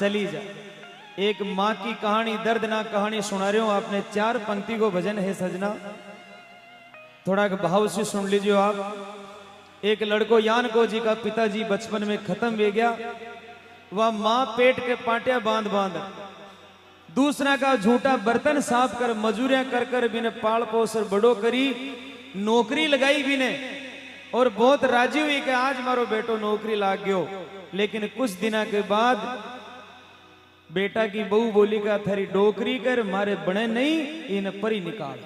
चली जा। एक माँ की कहानी, दर्दनाक कहानी सुना रहे हो आपने। 4 पंक्ति को भजन है सजना, थोड़ा भाव से सुन लीजिए आप। एक लड़को यान को जी का पिताजी बचपन में खत्म हो गया, वह माँ पेट के पाटिया बांध बांध, दूसरा का झूठा बर्तन साफ कर, मजूरियां कर कर बिने पाल पोस बड़ो करी, नौकरी लगाई बिने और बहुत राजी हुई कि आज मारो बेटो नौकरी लाग गयो। लेकिन कुछ दिना के बाद बेटा की बहू बोली का थारी डोकरी कर, मारे बने नहीं इन परी निकाल।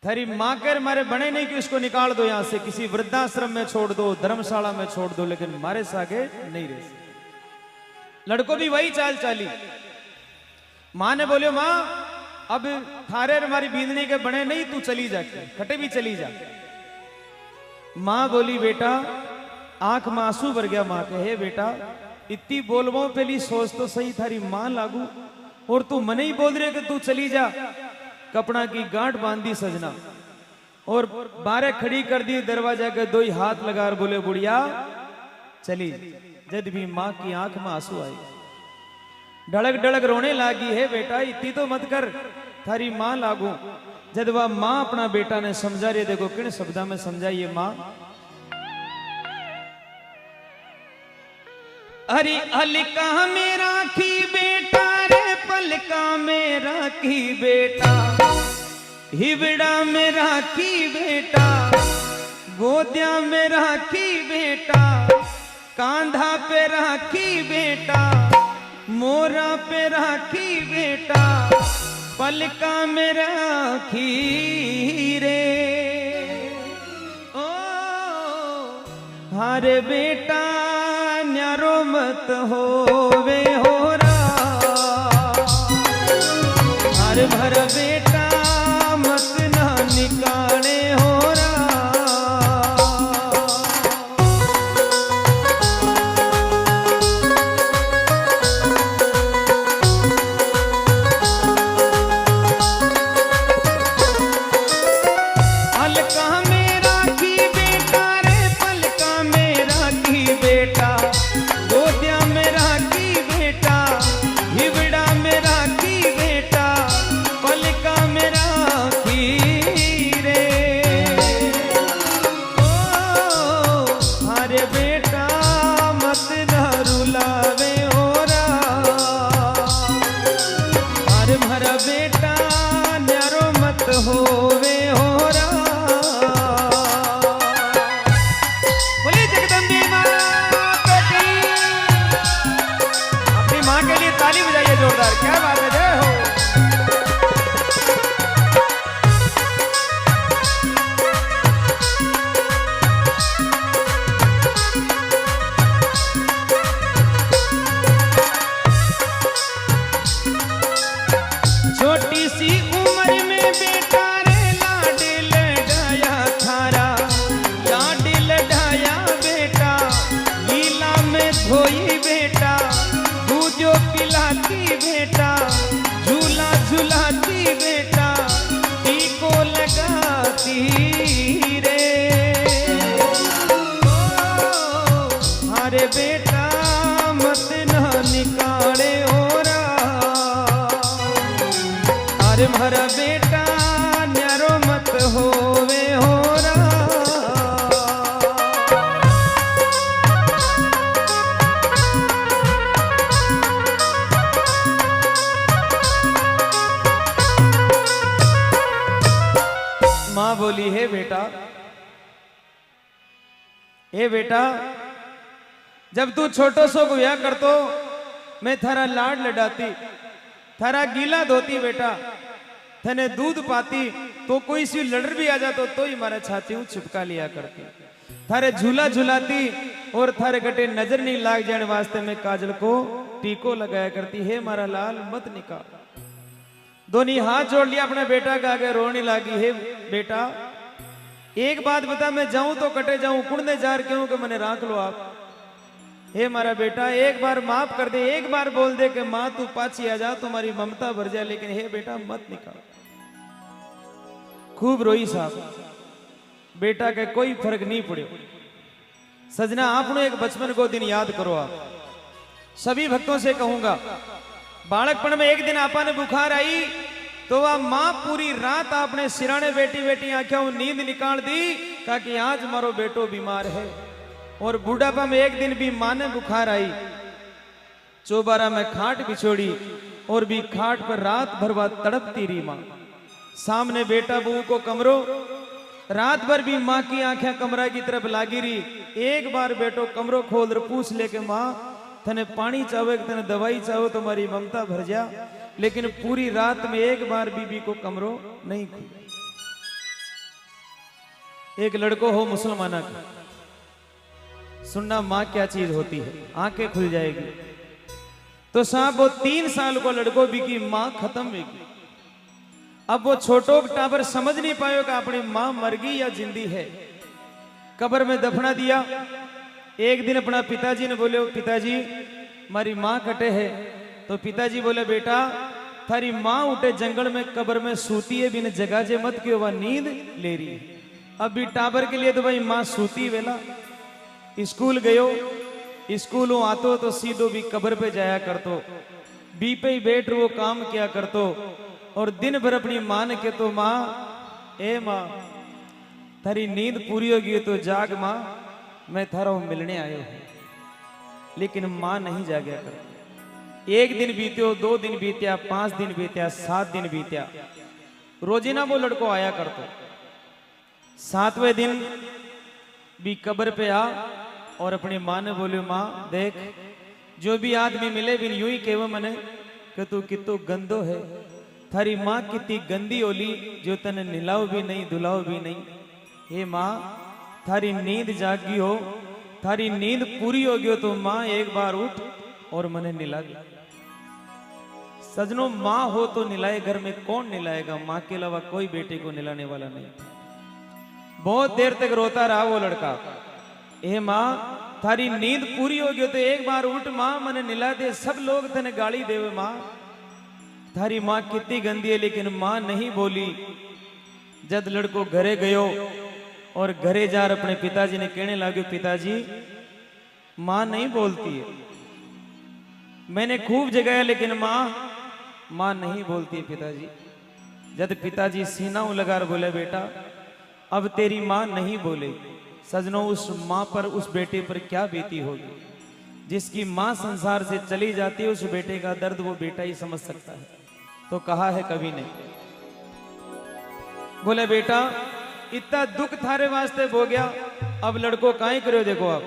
थारी मां कर मारे बने नहीं कि इसको निकाल दो यहां से, किसी वृद्धाश्रम में छोड़ दो, धर्मशाला में छोड़ दो, लेकिन मारे सागे नहीं रह सकते। लड़को भी वही चाल चाली। मां ने बोलियो मां अब थारे हमारी बींदनी के बने नहीं, तू चली जा, खटे भी चली जा। मां बोली बेटा, आंख में आंसू भर गया मां के, हे बेटा इतनी बोलबो पहली सोच तो सही, थारी मां लागू और तू मने ही बोल रहे कि तू चली जा। कपड़ा की गांठ बांधी सजना और बारे खड़ी कर दी दरवाजा के, 2 हाथ लगा बोले बुढ़िया चली। जब भी मां की आंख में आंसू आई, ढड़क ढड़क रोने लागी, है बेटा इतनी तो मत कर, थारी मां लागू। जब वह मां अपना बेटा ने समझा रही, देखो किन शब्दा में समझाइए मां। अरे अलका में राखी बेटा रे, पलका में राखी बेटा, हिवड़ा में राखी बेटा, गोदिया में राखी बेटा, कांधा पे राखी बेटा, मोरा पे राखी बेटा, पलका में राखी रे। ओ हरे बेटा न्यारो मत होवे होरा, हर भर बेटा मत ना निकाले होरा। बेटा मत ना निकाले होरा, अरे भरा बेटा न्यारो मत होवे होरा। मां बोली हे बेटा जब तू छोटो सो को ब्याह कर तो मैं थारा लाड लडाती, थारा गीला धोती बेटा, थने दूध पाती, तो कोई सी लड़र भी आ जातो तो ही मारा छाती हूं चिपका लिया करती, थारे झूला झुलाती और थारे गटे नजर नहीं लाग जाने वास्ते मैं काजल को टीको लगाया करती। हे मारा लाल मत निकाल। दोनों हाथ जोड़ लिया अपने बेटा के आगे, रोने लगी। हे बेटा एक बात बता, मैं जाऊं तो कटे जाऊं, कुड़ने जार क्यों कि मैंने राख लो आप। हे मारा बेटा एक बार माफ कर दे, एक बार बोल दे कि मां तू पाछी आ जा, तुम्हारी ममता भर जाए, लेकिन हे बेटा मत निकाल। खूब रोई साहब, बेटा के कोई फर्क नहीं पड़े। सजना आपने एक बचपन को दिन याद करो आप। सभी भक्तों से कहूंगा, बालकपन में एक दिन आपा ने बुखार आई तो वह माँ पूरी रात आपने सिराने बैठी बैठी आंखों नींद निकाल दी, कहा कि आज मारो बेटो बीमार है। और बुढ़ापा में एक दिन भी माँ ने बुखार आई, चौबारा में खाट बिछोड़ी और भी खाट पर रात भर बाद तड़पती रही माँ। सामने बेटा बहू को कमरो, रात भर भी माँ की आंखें कमरा की तरफ लागी रही। एक बार बेटो कमरो खोल कर पूछ ले के माँ तने पानी चाहो तने दवाई चाहो, तुम्हारी ममता भर जा। लेकिन पूरी रात में एक बार बीबी को कमरो नहीं खुला। एक लड़को हो मुसलमाना का, सुनना माँ क्या चीज होती है, आंखें खुल जाएगी। तो साहब वो 3 साल को लड़को भी की माँ खत्म होगी। अब वो छोटो टाबर समझ नहीं पायो कि अपनी माँ मर गई या जिंदी है। कब्र में दफना दिया। एक दिन अपना पिताजी ने बोले, पिताजी हमारी माँ कटे है। तो पिताजी बोले, बेटा थारी माँ उठे जंगल में कब्र में सूती है, बिन जगाजे मत क्यों, वह नींद ले रही है। अब भी टाबर के लिए तो भाई माँ सूती वेला। स्कूल गयो, स्कूलों आतो तो सीधो भी कब्र पे जाया करतो, बी पे ही बैठ वो काम किया करतो। और दिन भर अपनी माँ ने कहतो, माँ ए माँ थारी नींद पूरी होगी तो जाग माँ, मैं थारा मिलने आयो हूं। लेकिन माँ नहीं जागया कर। एक दिन बीत्यो, 2 दिन बीत्या, 5 दिन बीत्या, 7 दिन बीत्या। रोजीना वो लड़को आया करतो। 7वें दिन भी कब्र पे आ और अपनी माँ ने बोले, माँ देख जो भी आदमी मिले बिन यूं ही केव मने कि तू कितो गंदो है। थारी माँ कितनी गंदी ओली जो तने निलाओ भी नहीं धुलाओ भी नहीं। हे माँ थारी नींद जागी हो, थारी नींद पूरी होगी हो तो माँ एक बार उठ और मने निला दे। सजनों माँ हो तो निलाए, घर में कौन निलाएगा, माँ के अलावा कोई बेटे को निलाने वाला नहीं। बहुत देर तक रोता रहा वो लड़का। हे माँ थारी नींद पूरी होगी तो एक बार उठ माँ मने निला दे, सब लोग तने गाली देवे माँ, थारी माँ कितनी गंदी है। लेकिन माँ नहीं बोली। जब लड़को घरे गयो और घरे जार अपने पिताजी ने कहने लगे, पिताजी माँ नहीं बोलती है, मैंने खूब जगाया लेकिन माँ नहीं बोलती है पिताजी। जब पिताजी सीना लगा बोले, बेटा अब तेरी माँ नहीं बोले। सजनों उस माँ पर, उस बेटे पर क्या बीती होगी। जिसकी माँ संसार से चली जाती है उस बेटे का दर्द वो बेटा ही समझ सकता है। तो कहा है कवि ने, बोले बेटा इतना दुख थारे वास्ते हो गया, अब लड़को काहे करो। देखो आप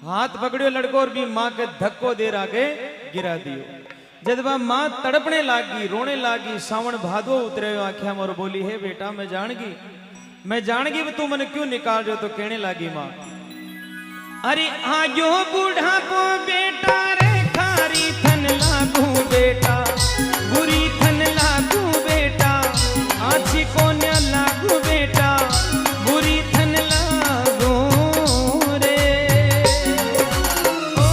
हाथ पकड़ियो लड़को और भी माँ के धक्को दे आगे गिरा दियो। जब वह माँ तड़पने लागी, रोने लागी, सावन भादो उतरे आंखें और बोली, है बेटा मैं जानगी तू मन क्यों निकाल रहे हो। तो कहने लागी माँ, अरे आयो बूढ़ा को बेटा रे, खारी थन लागू बेटा, बुरी थन लागू बेटा, आछी को न लागू बेटा, बुरी थन लागू रे। ओ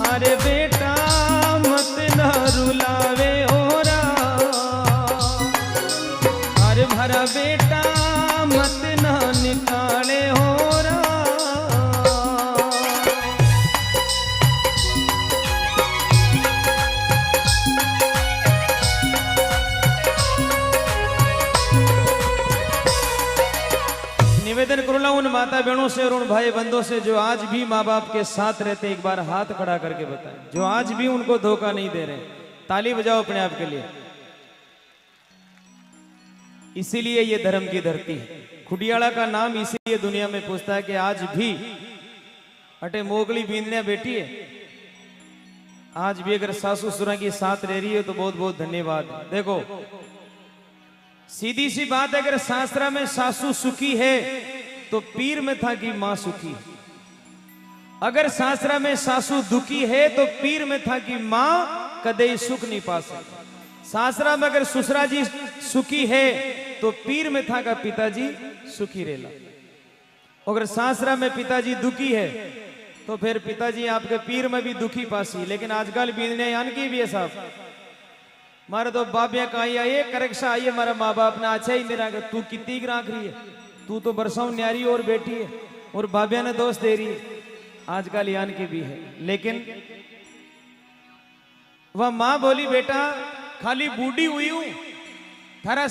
अरे बेटा मत न रुलावे ओरा, अरे भरा बेटा मत न निकाले ओरा। निवेदन करूंगा उन माता बहनों से और उन भाई बंधुओं से जो आज भी माँ बाप के साथ रहते, एक बार हाथ खड़ा करके बताएं, जो आज भी उनको धोखा नहीं दे रहे। ताली बजाओ अपने आप के लिए। इसीलिए ये धर्म की धरती है। खुडियाड़ा का नाम इसीलिए दुनिया में पूछता है कि आज भी अटे मोगली बींदने बैठी है, आज भी अगर सासू ससुरा की साथ रह रही है तो बहुत बहुत धन्यवाद। देखो सीधी सी बात है, अगर शास्त्रा में सासू सुखी है तो पीर में था कि मां सुखी। अगर शास्त्रा में सासू दुखी है तो पीर में था कि मां कदे सुख नहीं पा सकती। शास्त्रा में अगर ससुरा जी सुखी है तो पीर में था का पिताजी सुखी रेला। अगर शास्त्रा में पिताजी दुखी है तो फिर पिताजी आपके पीर में भी दुखी पासी। लेकिन आजकल बीतने यान की भी है साहब, मारे तो बाबिया का आई करेक्शा आई है, हमारा माँ बाप ने अच्छा ही मेरा तू कितनी राख रही है, तू तो बरसाऊ न्यारी और बेटी है और बाबिया ने दोस्त दे रही है। आजकल यान की भी है, लेकिन वह मां बोली बेटा खाली बूढ़ी हुई हूं, थारा